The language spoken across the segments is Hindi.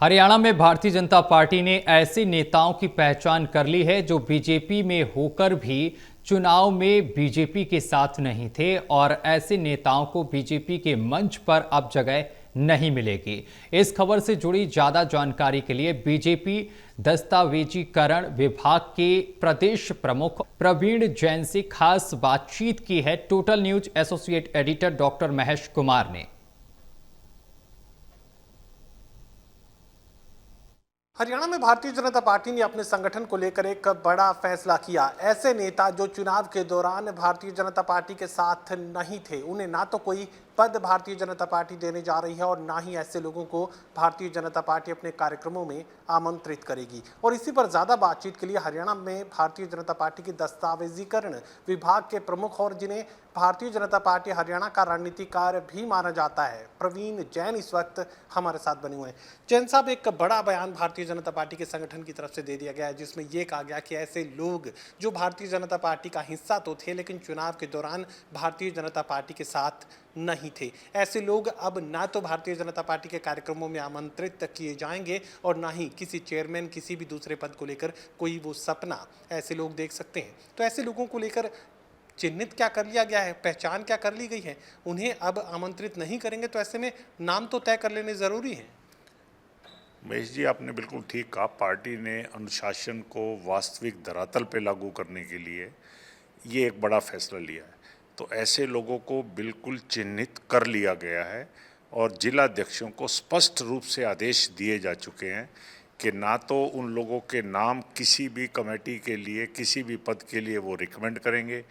हरियाणा में भारतीय जनता पार्टी ने ऐसे नेताओं की पहचान कर ली है जो बीजेपी में होकर भी चुनाव में बीजेपी के साथ नहीं थे और ऐसे नेताओं को बीजेपी के मंच पर अब जगह नहीं मिलेगी। इस खबर से जुड़ी ज्यादा जानकारी के लिए बीजेपी दस्तावेजीकरण विभाग के प्रदेश प्रमुख प्रवीण जैन से खास बातचीत की है total news associate editor doctor Mahesh Kumar ने। हरियाणा में भारतीय जनता पार्टी ने अपने संगठन को लेकर एक बड़ा फैसला किया। ऐसे नेता जो चुनाव के दौरान भारतीय जनता पार्टी के साथ नहीं थे, उन्हें ना तो कोई पद भारतीय जनता पार्टी देने जा रही है और ना ही ऐसे लोगों को भारतीय जनता पार्टी अपने कार्यक्रमों में आमंत्रित करेगी। और इसी पर ज्यादा बातचीत के लिए हरियाणा में भारतीय जनता पार्टी के दस्तावेजीकरण विभाग के प्रमुख और जिन्हें भारतीय जनता पार्टी हरियाणा का रणनीतिकार भी माना जाता है, प्रवीण जैन इस वक्त हमारे साथ बने हुए हैं। जैन साहब, एक बड़ा बयान भारतीय जनता पार्टी के संगठन की तरफ से दे दिया गया है जिसमें यह कहा गया कि ऐसे लोग जो भारतीय जनता पार्टी का हिस्सा तो थे लेकिन चुनाव के दौरान भारतीय जनता पार्टी के साथ नहीं थे, ऐसे लोग अब ना तो भारतीय जनता पार्टी के कार्यक्रमों में आमंत्रित किए जाएंगे और ना ही किसी चेयरमैन किसी भी दूसरे पद को लेकर कोई वो सपना ऐसे लोग देख सकते हैं। तो ऐसे लोगों को लेकर चिन्हित क्या कर लिया गया है, पहचान क्या कर ली गई है, उन्हें अब आमंत्रित नहीं करेंगे तो ऐसे में नाम तो तय कर लेने जरूरी है। महेश जी, आपने बिल्कुल ठीक कहा। पार्टी ने अनुशासन को वास्तविक धरातल पे लागू करने के लिए ये एक बड़ा फैसला लिया है। तो ऐसे लोगों को बिल्कुल चिन्हित कर लिया गया है और जिलाध्यक्षों को स्पष्ट रूप से आदेश दिए जा चुके हैं कि ना तो उन लोगों के नाम किसी भी कमेटी के लिए किसी भी पद के लिए वो रिकमेंड करेंगे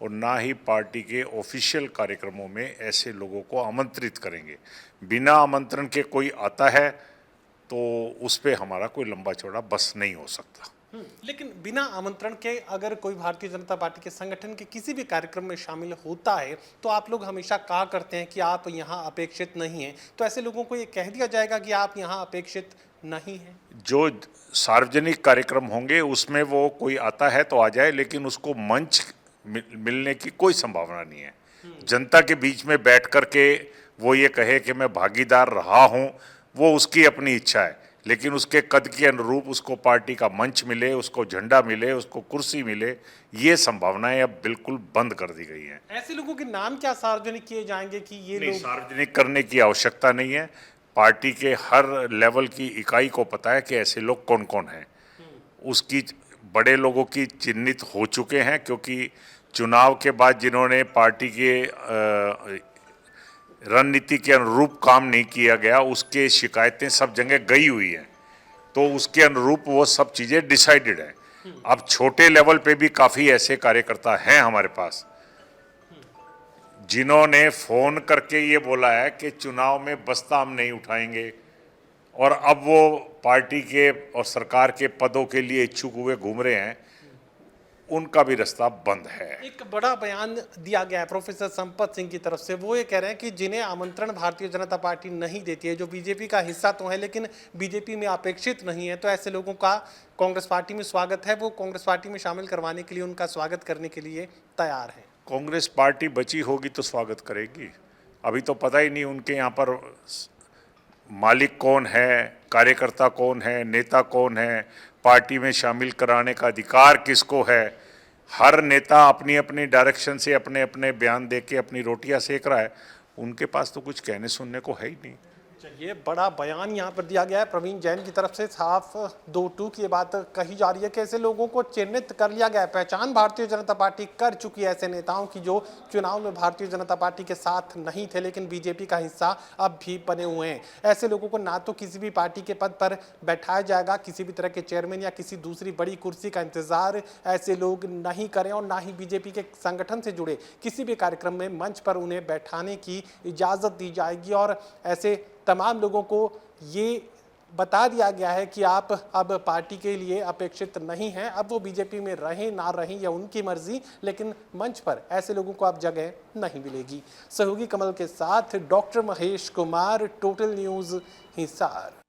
और ना ही पार्टी के ऑफिशियल कार्यक्रमों में ऐसे लोगों को आमंत्रित करेंगे। बिना आमंत्रण के कोई आता है तो उस पर हमारा कोई लंबा चौड़ा बस नहीं हो सकता। लेकिन बिना आमंत्रण के अगर कोई भारतीय जनता पार्टी के संगठन के किसी भी कार्यक्रम में शामिल होता है तो आप लोग हमेशा कहा करते हैं कि आप यहाँ अपेक्षित नहीं हैं, तो ऐसे लोगों को ये कह दिया जाएगा कि आप यहाँ अपेक्षित नहीं हैं। जो सार्वजनिक कार्यक्रम होंगे उसमें वो कोई आता है तो आ जाए, लेकिन उसको मंच मिलने की कोई संभावना नहीं है। जनता के बीच में बैठ कर के वो ये कहे कि मैं भागीदार रहा हूँ, वो उसकी अपनी इच्छा है, लेकिन उसके कद के अनुरूप उसको पार्टी का मंच मिले, उसको झंडा मिले, उसको कुर्सी मिले, ये संभावनाएं अब बिल्कुल बंद कर दी गई हैं। ऐसे लोगों के नाम क्या सार्वजनिक किए जाएंगे कि ये लोग? सार्वजनिक करने की आवश्यकता नहीं है। पार्टी के हर लेवल की इकाई को पता है कि ऐसे लोग कौन कौन हैं। उसकी बड़े लोगों की चिन्हित हो चुके हैं, क्योंकि चुनाव के बाद जिन्होंने पार्टी के रणनीति के अनुरूप काम नहीं किया गया उसके शिकायतें सब जगह गई हुई हैं, तो उसके अनुरूप वो सब चीज़ें डिसाइडेड हैं। अब छोटे लेवल पे भी काफ़ी ऐसे कार्यकर्ता हैं हमारे पास जिन्होंने फ़ोन करके ये बोला है कि चुनाव में बस्ता हम नहीं उठाएंगे, और अब वो पार्टी के और सरकार के पदों के लिए इच्छुक हुए घूम रहे हैं। उनका भी रास्ता बंद है। एक बड़ा बयान दिया गया है प्रोफेसर संपत सिंह की तरफ से, वो ये कह रहे हैं कि जिन्हें आमंत्रण भारतीय जनता पार्टी नहीं देती है, जो बीजेपी का हिस्सा तो है लेकिन बीजेपी में अपेक्षित नहीं है, तो ऐसे लोगों का कांग्रेस पार्टी में स्वागत है, वो कांग्रेस पार्टी में शामिल करवाने के लिए उनका स्वागत करने के लिए तैयार है। कांग्रेस पार्टी बची होगी तो स्वागत करेगी। अभी तो पता ही नहीं उनके यहाँ पर मालिक कौन है, कार्यकर्ता कौन है, नेता कौन है, पार्टी में शामिल कराने का अधिकार किसको है। हर नेता अपनी अपनी डायरेक्शन से अपने अपने बयान दे के अपनी रोटियां सेक रहा है, उनके पास तो कुछ कहने सुनने को है ही नहीं। चलिए, बड़ा बयान यहाँ पर दिया गया है प्रवीण जैन की तरफ से, साफ दो टूक ये बात कही जा रही है कि ऐसे लोगों को चिन्हित कर लिया गया है। पहचान भारतीय जनता पार्टी कर चुकी है ऐसे नेताओं की जो चुनाव में भारतीय जनता पार्टी के साथ नहीं थे लेकिन बीजेपी का हिस्सा अब भी बने हुए हैं। ऐसे लोगों को ना तो किसी भी पार्टी के पद पर बैठाया जाएगा, किसी भी तरह के चेयरमैन या किसी दूसरी बड़ी कुर्सी का इंतजार ऐसे लोग नहीं करें, और ना ही बीजेपी के संगठन से जुड़े किसी भी कार्यक्रम में मंच पर उन्हें बैठाने की इजाज़त दी जाएगी। और ऐसे तमाम लोगों को ये बता दिया गया है कि आप अब पार्टी के लिए अपेक्षित नहीं हैं, अब वो बीजेपी में रहें ना रहें या उनकी मर्जी, लेकिन मंच पर ऐसे लोगों को अब जगह नहीं मिलेगी। सहयोगी कमल के साथ doctor Mahesh Kumar, total news, Hisar.